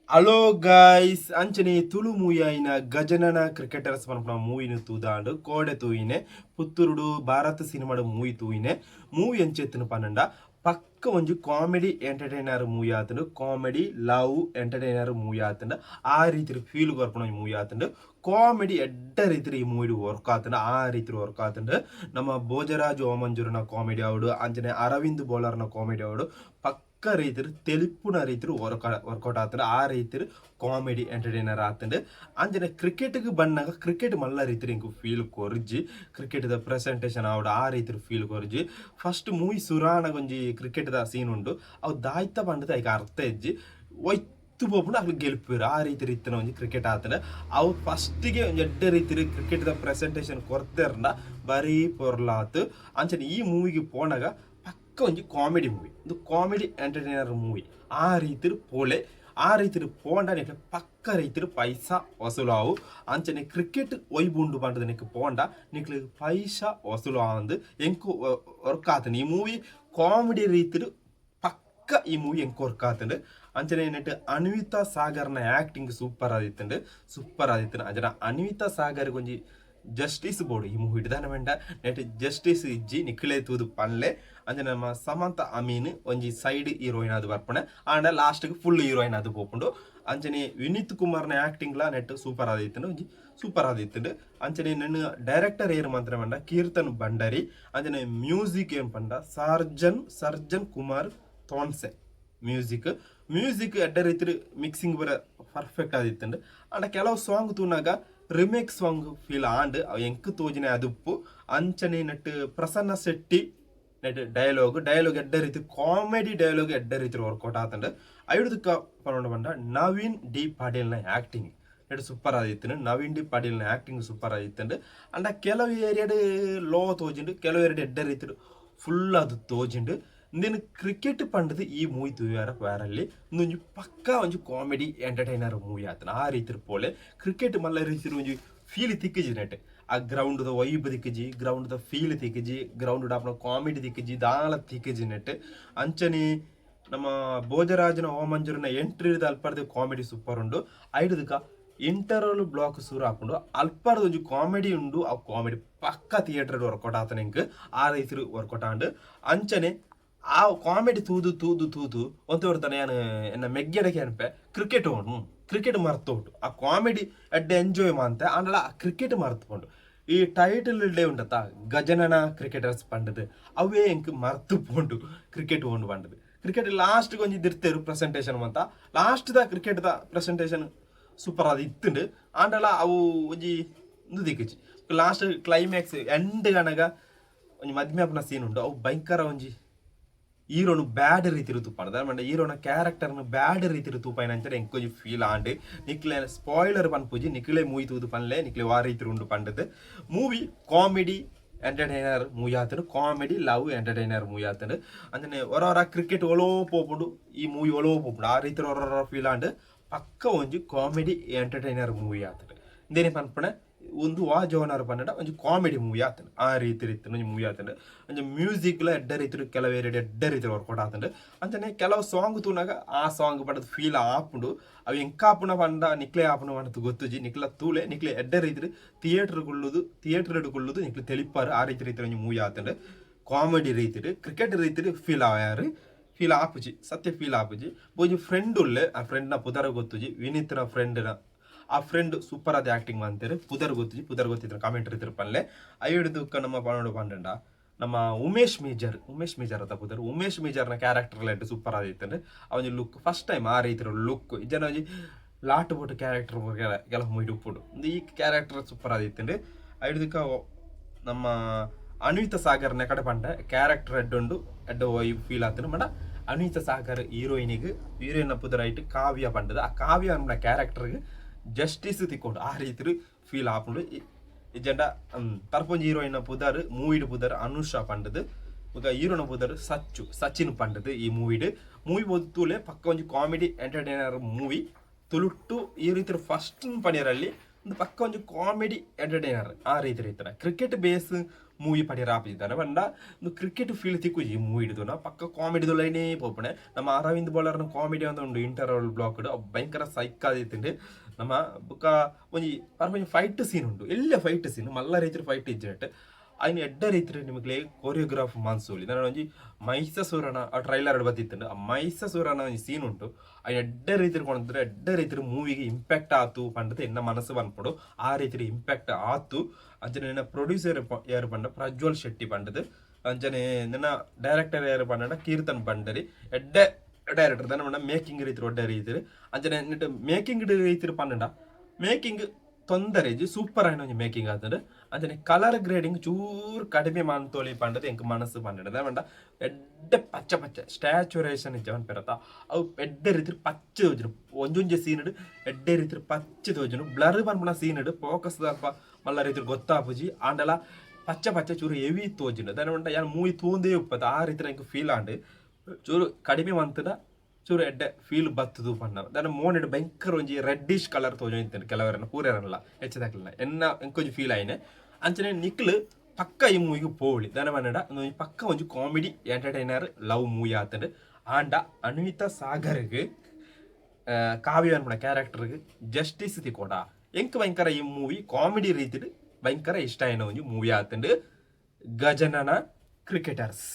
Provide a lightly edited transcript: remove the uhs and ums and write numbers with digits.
hello guys ಅಂಚನೆ Tulu movie ಆಯ್ನ Gajanana cricketers ಪನ್ಪುನ ಮೂವಿನ ತೂದಾಂಡು ಕೋಡೆ ತೂಯಿನೆ ಪುತ್ತೂರುಡು ಭಾರತ ಸಿನಿಮಾಡು ಮೂವಿ ತೂಯಿನೆ ಮೂವಿ ಎಂಚೆತ್ತಿನ ಪನ್ನಂಡ ಪಕ್ಕ ಒಂಜಿ ಕಾಮಿಡಿ ಎಂಟರ್ಟೈನರ್ ಮೂವಿ ಆತಂಡು ಕಾಮಿಡಿ ಲವ್ ಎಂಟರ್ಟೈನರ್ ಮೂವಿ ಆತಂಡು ಆ ರೀತಿ ಫೀಲ್ ಕೊರ್ಪುನ ಮೂವಿ ಆತಂಡು ಕಾಮಿಡಿ ಎಡ್ಡ ರೀತಿ ಈ ಮೂವಿ ವರ್ಕ್ ಆತಂಡು ಆ ರೀತಿ ವರ್ಕ್ ಆತಂಡು ನಮ್ಮ ಭೋಜರಾಜ್ ಓಮಂಜೂರ್ನ ಕಾಮಿಡಿ ಅವಡು ಅಂಚನೆ ಅರವಿಂದ್ ಬೋಲರ್ನ ಕಾಮಿಡಿ ಅವಡು ಪಕ್ಕ ರೀತಿ ತೆಲಿಪುನ ರೀತಿ ವರ್ಕೌಟ್ ಆತಂಡು ಆ ರೀತಿ ಕಾಮಿಡಿ ಎಂಟರ್ಟೈನರ್ ಆತಂಡು ಅಂಜನೆ ಕ್ರಿಕೆಟ್ಗೆ ಬಂದಾಗ ಕ್ರಿಕೆಟ್ ಮಲ್ಲ ರೀತಿ ಇಂಕು ಫೀಲ್ ಕೊರ್ಜಿ ಕ್ರಿಕೆಟ್ ದ ಪ್ರೆಸೆಂಟೇಷನ್ ಆವಡು ಆ ರೀತಿ ಫೀಲ್ ಕೊರ್ಜಿ ಫಸ್ಟ್ ಮೂವಿ ಸುರಾಣಗ ಒಂಜಿ ಕ್ರಿಕೆಟ್ ದ ಸೀನ್ ಉಂಡು ಅವು ದಾಯ್ತ ಬಂಡದ ಐಕ ಅರ್ಥ ಇಜ್ಜಿ ಒಯ್ತು ಬೋಪುಂಡು ಅಲ್ಲಿ ಗೆಲ್ಪಿರು ಆ ರೀತಿ ರೀತಿನ ಒಂಜಿ ಕ್ರಿಕೆಟ್ ಆತಂಡು ಅವು ಫಸ್ಟಿಗೆ ಒಂಜಿ ಎಡ್ಡೆ ರೀತಿ ಕ್ರಿಕೆಟ್ ದ ಪ್ರೆಸೆಂಟೇಷನ್ ಕೊರ್ತೆರ್ನ ಬರೀ ಪೊರ್ಲಾತು ಅಂಚನೆ ಈ ಮೂವಿಗೆ ಪೋನಾಗ ಒಂಜಿ ಕಾಮಿಡಿ ಮೂವಿ ಒಂದು ಕಾಮಿಡಿ ಎಂಟರ್ಟೈನರ್ ಮೂವಿ ಆ ರೀತಿ ಪೋಲೆ ಆ ರೀತಿ ಪೋಂಡ ನಿಕ್ಲೆ ಪಕ್ಕ ರೀತಿ ಪೈಸಾ ವಸೂಲಾವು ಅಂಚನೆ ಕ್ರಿಕೆಟ್ ಒಯ್ಬುಂಡು ಪಂಡದ ನಿಕ್ ಪೋಂಡ ನಿಕ್ಲೆ ಪೈಸಾ ವಸೂಲು ಆಂದು ಎಂಕು ವರ್ಕ್ ಆತನ ಈ ಮೂವಿ ಕಾಮಿಡಿ ರೀತಿ ಪಕ್ಕ ಈ ಮೂವಿ ಎಂಕು ವರ್ಕ್ ಆತಂಡು ಅಂಚನೆ ನೆಟ್ ಅನ್ವಿತಾ ಸಾಗರ್ನ ಆಕ್ಟಿಂಗ್ ಸೂಪರ್ ಆದಿತ್ತು ಅಂಚನೆ ಅನ್ವಿತಾ ಸಾಗರ್ ಒಂಜಿ ಜಸ್ಟಿಸ್ ಬೋರ್ಡ್ ಈ ಮೂವಿ ಹಿಡ್ದಾನ ವೆಂಡ ನೆಟ್ ಜಸ್ಟಿಸ್ ಇಜ್ಜಿ ನಿಕ್ಲೆ ತೂದು ಪನ್ಲೆ ಅಂದ್ರೆ ನಮ್ಮ ಸಮಂತ ಅಮೀನ್ ಒಂಜಿ ಸೈಡ್ ಹೀರೋಯಿನ್ ಅದು ಬರ್ಪಣೆ ಆಂಡ ಲಾಸ್ಟ್ಗೆ ಫುಲ್ ಹೀರೋಯಿನ್ ಅದು ಪೋಪುಂಡು ಅಂಚನೆ ವಿನೀತ್ ಕುಮಾರ್ನ ಆಕ್ಟಿಂಗ್ ಲ ನೆಟ್ ಸೂಪರ್ ಆದಿತ್ತು ಒಂಜಿ ಸೂಪರ್ ಆದಿತ್ತು ಅಂಚನೆ ನನ್ನ ಡೈರೆಕ್ಟರ್ ಏರು ಮಾತ್ರ ಪಂಡ ಕೀರ್ತನ್ ಭಂಡಾರಿ ಅಂಚನೆ ಮ್ಯೂಸಿಕ್ ಏನ್ ಪಂಡ ಸರ್ಜನ್ ಕುಮಾರ್ ತೋನ್ಸೆ ಮ್ಯೂಸಿಕ್ ಎಡ್ಡ ರೀತಿ ಮಿಕ್ಸಿಂಗ್ ಬರ ಪರ್ಫೆಕ್ಟ್ ಆದಿತ್ತು ಅಂಡ ಕೆಲವು ಸಾಂಗ್ ತೂನಾಗ ರಿಮೇಕ್ ಸಾಂಗ್ ಫೀಲ್ ಆಂಡ್ ಎಂಕ್ ತೋಜಿನ ಅದುಪ್ಪು ಅಂಚನೆ ನೆಟ್ ಪ್ರಸನ್ನ ಶೆಟ್ಟಿ ನೆಟ್ ಡೈಲಾಗ್ ಎಡ್ಡ ರೀತಿ ಕಾಮಿಡಿ ಡೈಲಾಗ್ ಎಡ್ಡ ರೀತಿ ವರ್ಕೌಟ್ ಆತಂಡು ಐಡುದಕ್ಕ ಪನ್ನೊಂಡು ಬಂಡ ನವೀನ್ ಡಿ ಪಾಟೀಲ್ನ ಆಕ್ಟಿಂಗ್ ನೆಟ್ ಸೂಪರ್ ಆದಿತ್ತು ನವೀನ್ ಡಿ ಪಾಟೀಲ್ನ ಆಕ್ಟಿಂಗ್ ಸೂಪರ್ ಆದಿತ್ತು ಅಂಡ ಕೆಲವು ಏರಿಯಾಡ್ ಲೋ ತೋಜಿಂಡು ಕೆಲವು ಏರಿಯಾಡ್ ಎಡ್ಡ ರೀತಿ ಫುಲ್ ಅದು ತೋಜಿಂಡು ಇಂದಿನ ಕ್ರಿಕೆಟ್ ಪಂಡದು ಈ ಮೂವಿ ತೂಯಾರ ಬೇರಲ್ಲಿ ಒಂಜಿ ಪಕ್ಕ ಒಂಜಿ ಕಾಮಿಡಿ ಎಂಟರ್ಟೈನರ್ ಮೂವಿ ಆತನ ಆ ರೀತಿ ಪೋಲೆ ಕ್ರಿಕೆಟ್ ಮಲ್ಲ ರೀತಿ ಒಂಜಿ ಫೀಲ್ ತಿಕ್ಕಜಿ ನೆಟ್ ಆ ಗ್ರೌಂಡ್ ದ ವೈಬ್ ದಿಕ್ಕಜಿ ಗ್ರೌಂಡ್ ದ ಫೀಲ್ ತಿಕ್ಕಜಿ ಗ್ರೌಂಡ್ ಆಪನ ಕಾಮಿಡಿ ತಿಕ್ಕಜಿ ದಾಳ ತಿಕ್ಕಜಿ ನೆಟ್ ಅಂಚನೆ ನಮ್ಮ ಭೋಜರಾಜನ ಓಮಂಜೂರಿನ ಎಂಟ್ರಿ ಅಲ್ಪರ್ದ ಕಾಮಿಡಿ ಸೂಪರ್ ಉಂಡು ಐಡುದಕ್ಕ ಇಂಟರ್ವಲ್ ಬ್ಲಾಕ್ ಸೂರು ಹಾಕೊಂಡು ಅಲ್ಪರ್ದ ಒಂಜಿ ಕಾಮಿಡಿ ಉಂಡು ಆ ಕಾಮಿಡಿ ಪಕ್ಕ ಥಿಯೇಟರ್ ವರ್ಕೌಟ್ ಆತನ ಇಂಕ್ ಆ ರೀತಿ ವರ್ಕೌಟ್ ಆಂಡು ಅಂಚನೆ ಆ ಕಾಮಿಡಿ ತೂದು ಒಂತವರ್ತಾನೆ ನಾನು ಎನ್ನ ಮೆಗ್ಗೆಡಕ್ಕೆ ಅನ್ಪೆ ಕ್ರಿಕೆಟ್ ಮರ್ತೋಟು ಆ ಕಾಮಿಡಿ ಎಡ್ಡೆ ಎಂಜಾಯ್ ಮಾಂತೆ ಆಂಡಲ ಆ ಕ್ರಿಕೆಟ್ ಮರ್ತುಕೊಂಡು ಈ ಟೈಟಲ್ ಡೇ ಉಂಟತ್ತ ಗಜನನ ಕ್ರಿಕೆಟರ್ಸ್ ಪಂಡದು ಅವೇ ಎಂಕ್ ಮರ್ತು ಪೋಂಡು ಕ್ರಿಕೆಟ್ ಉಂಡು ಪಂಡದು ಕ್ರಿಕೆಟ್ ಲಾಸ್ಟ್ಗೆ ಒಂಜಿ ದಿರ್ತೇರು ಪ್ರೆಸೆಂಟೇಷನ್ ಅಂತ ಲಾಸ್ಟ್ ದ ಕ್ರಿಕೆಟ್ ದ ಪ್ರೆಸೆಂಟೇಷನ್ ಸೂಪರ್ ಅದು ಇತ್ತುಂಡು ಆಂಡಲ ಅವು ಒಂಜಿ ದಿಕ್ಕಿ ಲಾಸ್ಟ್ ಕ್ಲೈಮ್ಯಾಕ್ಸ್ ಎಂಡ್ ಗನಗ ಒಂಜಿ ಮದ್ಮ್ಯಾಪ್ನ ಸೀನ್ ಉಂಡು ಅವು ಭಯಂಕರ ಒಂಜಿ ಹೀರೋನು ಬ್ಯಾಡ್ ರೀತಿ ತೂಪಾಂಡ ಅಂದ್ರೆ ಹೀರೋನ ಕ್ಯಾರೆಕ್ಟರ್ನ ಬ್ಯಾಡ್ ರೀತಿ ತೂಪಾಯಿನ ಅಂತ ಎಂಕೊಂಜಿ ಫೀಲ್ ಆಂಡ್ ನಿಕ್ಲೆ ಸ್ಪಾಯ್ಲರ್ ಪನ್ಪುಜಿ ನಿಕ್ಲೆ ಮೂವಿ ತೂದು ಪನ್ಲೆ ನಿಕ್ಲೆ ವಾ ರೀತಿ ಉಂಡು ಪಂಡದು ಮೂವಿ ಕಾಮಿಡಿ ಎಂಟರ್ಟೈನರ್ ಮೂವಿ ಆತನು ಕಾಮಿಡಿ ಲವ್ ಎಂಟರ್ಟೈನರ್ ಮೂವಿ ಆತನು ಅಂದ್ರೆ ಹೊರ ಕ್ರಿಕೆಟ್ ಒಲೋ ಪೋಪುಂಡು ಈ ಮೂವಿ ಒಲೋ ಪೋಪುಂಡು ಆ ರೀತಿ ಹೊರ ಫೀಲ್ ಆಂಡ್ ಪಕ್ಕ ಒಂಜಿ ಕಾಮಿಡಿ ಎಂಟರ್ಟೈನರ್ ಮೂವಿ ಆತನು ಇಂದೇನೆ ಪನ್ಪಣೆ ಒಂದು ವಾ ಜೋನರ್ ಪನ್ನಡ ಒಂಜಿ ಕಾಮಿಡಿ ಮೂವಿ ಆತನು ಆ ರೀತಿ ಒಂಜಿ ಮೂವಿ ಆತಂಡು ಒಂಜಿ ಮ್ಯೂಸಿಕ್ಲ ಎಡ್ಡ ರೀತಿ ಕೆಲವೇರಿ ಎಡ್ಡ ರೀತಿ ವರ್ಕೌಟ್ ಆತಂಡು ಅಂಚನೆ ಕೆಲವು ಸಾಂಗ್ ತೂನಾಗ ಆ ಸಾಂಗ್ ಪಂಡದು ಫೀಲ್ ಆಪುಂಡು ಅವು ಎಂಕಾಪುನ ಪಂಡ ನಿಕ್ಲೆ ಆಪುನ ಪಂಡದು ಗೊತ್ತುಜಿ ನಿಕ್ಲ ತೂಲೆ ನಿಕ್ಲೆ ಎಡ್ಡ ರೀತಿ ಥಿಯೇಟರ್ ಇಡುಕೊಳ್ಳುದು ನಿಕ್ಲೆ ತೆಲಿಪಾರು ಆ ರೀತಿ ಒಂಜಿ ಮೂವಿ ಆತಂಡು ಕಾಮಿಡಿ ರೀತಿ ಕ್ರಿಕೆಟ್ ರೀತಿ ಫೀಲ್ ಆಪುಜಿ ಸತ್ಯ ಫೀಲ್ ಆಪುಜಿ ಒಂಜಿ ಫ್ರೆಂಡ್ ಉಲ್ಲೆ ಆ ಫ್ರೆಂಡ್ನ ಪುದರ ಗೊತ್ತುಜಿ ವಿನೀತ್ನ ಫ್ರೆಂಡ್ನ ಆ ಫ್ರೆಂಡ್ ಸೂಪರ್ ಆದ ಆಕ್ಟಿಂಗ್ ಮಾಡ್ತಾರೆ ಪುದರ್ ಗೊತ್ತಿದ್ರೆ ಕಾಮೆಂಟ್ ಇರ್ತಾರೆ ಪನ್ಲೆ ಐಡ್ದು ನಮ್ಮ ಪನ್ನೋಡು ಪಂಡ ನಮ್ಮ ಉಮೇಶ್ ಮೇಜರ್ ಅಂತ ಉಮೇಶ್ ಮೇಜರ್ನ ಕ್ಯಾರೆಕ್ಟರ್ ಲೈಟ್ ಸೂಪರ್ ಆದಿತ್ತು ಅವನ ಲುಕ್ ಫಸ್ಟ್ ಟೈಮ್ ಆ ರೀತಿ ಲುಕ್ ಜನ ಲಾಟ್ ಬೋಟ್ ಕ್ಯಾರೆಕ್ಟರ್ ಕೆಲ ಮುಯ್ಡು ಉಪ್ಪುಡು ಈ ಕ್ಯಾರೆಕ್ಟರ್ ಸೂಪರ್ ಆದಿತ್ತು ಐಡ್ದಕ್ಕ ನಮ್ಮ ಅನ್ವಿತಾ ಸಾಗರ್ನ ಕಡೆ ಪಂಡ ಕ್ಯಾರೆಕ್ಟರ್ ಎಡ್ಡ ಫೀಲ್ ಆತನು ಮಡ ಅನ್ವಿತಾ ಸಾಗರ್ ಹೀರೋಯಿನ್ ಪುದರ್ ಐಟ್ ಕಾವ್ಯ ಪಂಡದು ಆ ಕಾವ್ಯ ನಮ್ಮ ಕ್ಯಾರೆಕ್ಟರ್ಗೆ ಜಸ್ಟಿಸ್ ತಿಕ್ಕೊಂಡು ಆ ರೀತಿ ಫೀಲ್ ಆಪುಂಡು ಇಜೆಂಡ ತರ್ಪೊಂಜಿ ಹೀರೋಯಿನ್ ಪುದರ್ ಮೂವಿಡ್ ಪುದರ್ ಅನುಷಾ ಪಂಡದು ಈಗ ಹೀರೋನ ಪುದರ್ ಸಚಿನ್ ಪಂಡದು ಈ ಮೂವಿ ಬೊತ್ತೂಲೆ ಪಕ್ಕ ಒಂಜಿ ಕಾಮಿಡಿ ಎಂಟರ್ಟೈನರ್ ಮೂವಿ ತುಳುಟ್ಟು ಈ ರೀತಿ ಫಸ್ಟ್ ಪಣಿಯರಲ್ಲಿ ಒಂದು ಪಕ್ಕ ಒಂಜಿ ಕಾಮಿಡಿ ಎಂಟರ್ಟೈನರ್ ಆ ರೀತಿ ಕ್ರಿಕೆಟ್ ಬೇಸ್ ಮೂವಿ ಪಡಿ ರಾಪಿದ್ದಾನೆ ಬಂಡ ಒಂದು ಕ್ರಿಕೆಟ್ ಫೀಲ್ ತಿಕ್ಕುಜಿ ಈ ಮೂವಿ ಹಿಡಿದು ನಾ ಪಕ್ಕ ಕಾಮಿಡಿದು ಲೈನೇ ಪೋಪಣೆ ನಮ್ಮ ಅರವಿಂದ್ ಬೋಲರ್ನ ಕಾಮಿಡಿ ಅಂತ ಉಂಡು ಇಂಟರ್ವಲ್ ಬ್ಲಾಕ್ ಭಯಂಕರ ಸೈಕ್ ಆದಿತ್ತಂಡು ನಮ್ಮ ಬುಕ್ಕ ಒಂಜಿ ಪರ್ಪಂಚ ಫೈಟ್ ಸೀನ್ ಉಂಟು ಎಲ್ಲ ಫೈಟ್ ಸೀನ್ ಮಲ್ಲ ರೀತಿಯ ಫೈಟ್ ಇಜ್ಜೆಟ್ അതിന് എഡ്ഡ ರೀತಿ ನಿಮಗೆ ಕೊರಿಯೋಗ್ರಾಫ್ ಮಾನ್ಸೂಲಿ ನಾನು ಒಂಜಿ ಮೈಸೂರನ ಆ ಟ್ರೈಲರ್ ಬತ್ತಿತ್ತಂಡು ಆ ಮೈಸೂರನ ಒಂಜಿ ಸೀನ್ ಉಂಟು ಅದು ಎಡ್ಡ ರೀತಿ ಕೊಂಡ್ರೆ ಎಡ್ಡ ರೀತಿ ಮೂವಿಗೆ ಇಂಪ್ಯಾಕ್ಟ್ ಆತು ಪಂಡದು ಎನ್ನ ಮನಸ್ಸು ಬಂದ್ಪಡು ಆ ರೀತಿ ಇಂಪ್ಯಾಕ್ಟ್ ಆತು ಅಂಚನೆ ನನ್ನ ಪ್ರೊಡ್ಯೂಸರ್ ಯಾರು ಪಂಡ ಪ್ರಜ್ವಲ್ ಶೆಟ್ಟಿ ಪಂಡದು ಅಂಚನೆ ನನ್ನ ಡೈರೆಕ್ಟರ್ ಯಾರು ಪಂಡ ಕೀರ್ತನ್ ಬಂಡರಿ ಎಡ್ಡ ಡೈರೆಕ್ಟರ್ ನನ್ನ ಮೇಕಿಂಗ್ ರೀತಿ ಒಡ್ಡ ರೀತಿ ಅಂಚನೆ ಮೇಕಿಂಗ್ ರೀತಿ ಪಂಡ ಮೇಕಿಂಗ್ ತೊಂದರೆ ಸೂಪರ್ ಆಯ್ನ ಒಂಜಿ ಮೇಕಿಂಗ್ ಆತಂಡು ಅಂಚನೆ ಕಲರ್ ಗ್ರೇಡಿಂಗ್ ಚೂರು ಕಡಿಮೆ ಮಾನ್ತೋಳಿ ಪಂಡದು ಎಂಕ್ ಮನಸ್ಸು ಪಂಡ ಪಂಡ ಎಡ್ಡ ಪಚ್ಚ ಪಚ್ಚ ಸ್ಟ್ಯಾಚುರೇಷನ್ ಇಜ್ಜವನ್ ಪೆರತ ಅವು ಎಡ್ಡೆ ರೀತಿ ಪಚ್ಚ ತೋಜುನು ಒಂಜೊಂಜೆ ಸೀನ್ ಎಡ್ಡೆ ರೀತಿ ಪಚ್ಚ ತೋಜುನು ಬ್ಲರ್ ಪನ್ಪುನ ಸೀನ್ ಫೋಕಸ್ ದಲ್ಪ ಮಲ್ಲ ರೀತಿ ಗೊತ್ತಾಪುಜಿ ಆಂಡಲ ಪಚ್ಚ ಪಚ್ಚ ಚೂರು ಹೆವಿ ತೋಜುನು ದಾನ ಪಂಡ ಯಾನ್ ಮೂವಿ ತೂಂದೇ ಉಪ್ಪದ ಆ ರೀತಿ ಎಂಕ್ ಫೀಲ್ ಆಂಡ್ ಚೂರು ಕಡಿಮೆ ಮಂತದ ಚೂರು ಎಡ್ಡೆ ಫೀಲ್ ಬತ್ತದು ಪಂಡ ದಾನ ಮೋನೆಡ್ ಭಯಂಕರ ಒಂಜಿ ರೆಡ್ಡಿಶ್ ಕಲರ್ ತೋಜೊಂದು ಕೆಲವರನ್ನ ಪೂರಲ್ಲ ಹೆಚ್ಚದಾಗಲಿಲ್ಲ ಎನ್ನ ಎಂಕೊಂಜಿ ಫೀಲ್ ಆಯ್ನೆ ಅಂಚನೆ ನಿಕ್ಲು ಪಕ್ಕ ಈ ಮೂವಿಗೆ ಪೋಳಿ ದಾನ ಪನ್ನಡ ಪಕ್ಕ ಒಂಜಿ ಕಾಮಿಡಿ ಎಂಟರ್ಟೈನರ್ ಲವ್ ಮೂವಿ ಆತಂಡು ಆಂಡ ಅನ್ವಿತ ಸಾಗರ್ಗೆ ಕಾವ್ಯ ಅನ್ಪಡ ಕ್ಯಾರೆಕ್ಟರ್ಗೆ ಜಸ್ಟಿಸ್ ತಿಕೋಡ ಎಂಕ್ ಭಯಂಕರ ಈ ಮೂವಿ ಕಾಮಿಡಿ ರೀತಿ ಭಯಂಕರ ಇಷ್ಟ ಆಯ್ನ ಒಂಜಿ ಮೂವಿ ಆತಂಡು ಗಜನನ ಕ್ರಿಕೆಟರ್ಸ್